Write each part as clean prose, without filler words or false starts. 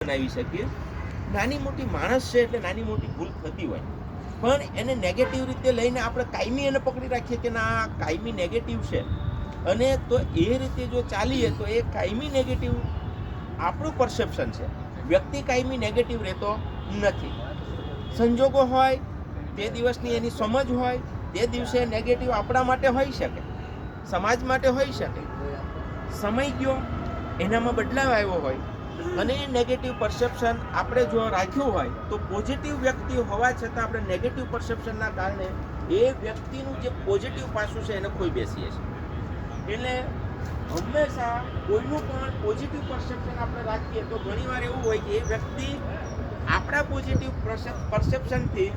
બનાવી શકીએ. નાની મોટી માણસ છે એટલે નાની મોટી ભૂલ થતી હોય, પણ એને નેગેટિવ રીતે લઈને આપણે કાયમી એને પકડી રાખીએ કે ના આ કાયમી નેગેટિવ છે, અને તો એ રીતે જો ચાલીએ તો એ કાયમી નેગેટિવ આપણું પરસેપ્શન છે. વ્યક્તિ કાયમી નેગેટિવ રહેતો નથી. સંજોગો હોય, તે દિવસની એની સમજ હોય, તે દિવસે નેગેટિવ આપણા માટે હોઈ શકે, સમાજ માટે હોઈ શકે. સમય ગયો, એનામાં બદલાવ આવ્યો હોય અને એ નેગેટિવ પરસેપ્શન આપણે જો રાખ્યું હોય તો પોઝિટિવ વ્યક્તિ હોવા છતાં આપણે નેગેટિવ પરસેપ્શનના કારણે એ વ્યક્તિનું જે પોઝિટિવ પાસું છે એને ખોઈ બેસીએ છીએ. એટલે હંમેશા કોઈનું પણ પોઝિટિવ પરસેપ્શન આપણે રાખીએ તો ઘણીવાર એવું હોય કે એ વ્યક્તિ આપણા પોઝિટિવ પરસેપ્શનથી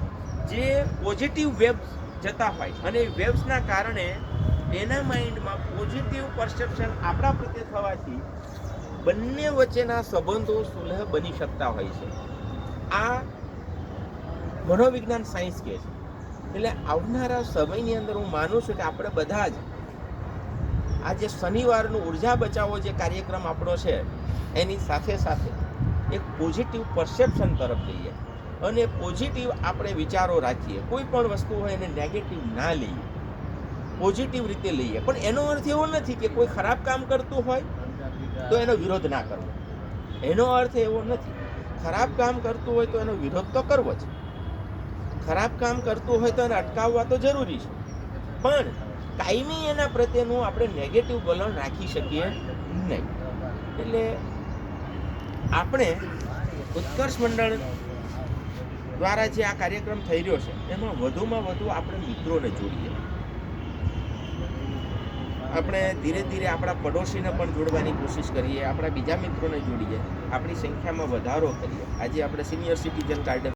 જે પોઝિટિવ વેવ્સ જતા હોય અને એ વેવ્સના કારણે એના માઇન્ડમાં પોઝિટિવ પરસેપ્શન આપણા પ્રત્યે થવાથી બંને વચ્ચેના સંબંધો સુલહ બની શકતા હોય છે. આ મનોવિજ્ઞાન સાયન્સ કહે છે. એટલે આવનારા સમયની અંદર હું માનું છું કે આપણે બધા જ આ જે શનિવારનું ઉર્જા બચાવો જે કાર્યક્રમ આપણો છે એની સાથે સાથે એક પોઝિટિવ પરસેપ્શન તરફ જઈએ અને પોઝિટિવ આપણે વિચારો રાખીએ. કોઈ પણ વસ્તુ હોય એને નેગેટિવ ના લઈએ, પોઝિટિવ રીતે લઈએ. પણ એનો અર્થ એવો નથી કે કોઈ ખરાબ કામ કરતું હોય તો એનો વિરોધ ના કરવો. એનો અર્થ એવો નથી. ખરાબ કામ કરતું હોય તો એનો વિરોધ તો કરવો જ. ખરાબ કામ કરતું હોય તો એને અટકાવવા તો જરૂરી છે, પણ કાયમી એના પ્રત્યેનું આપણે નેગેટિવ વલણ રાખી શકીએ નહીં. એટલે આપણે ઉત્કર્ષ મંડળ દ્વારા જે આ કાર્યક્રમ થઈ રહ્યો છે એમાં વધુમાં વધુ આપણે મિત્રોને જોડીએ. આપણે ધીરે ધીરે આપણા પડોશીને પણ જોડવાની કોશિશ કરીએ, આપણા બીજા મિત્રોને જોડીએ, આપણી સંખ્યામાં વધારો કરીએ. આજે આપણે સિનિયર સિટીઝન ગાર્ડન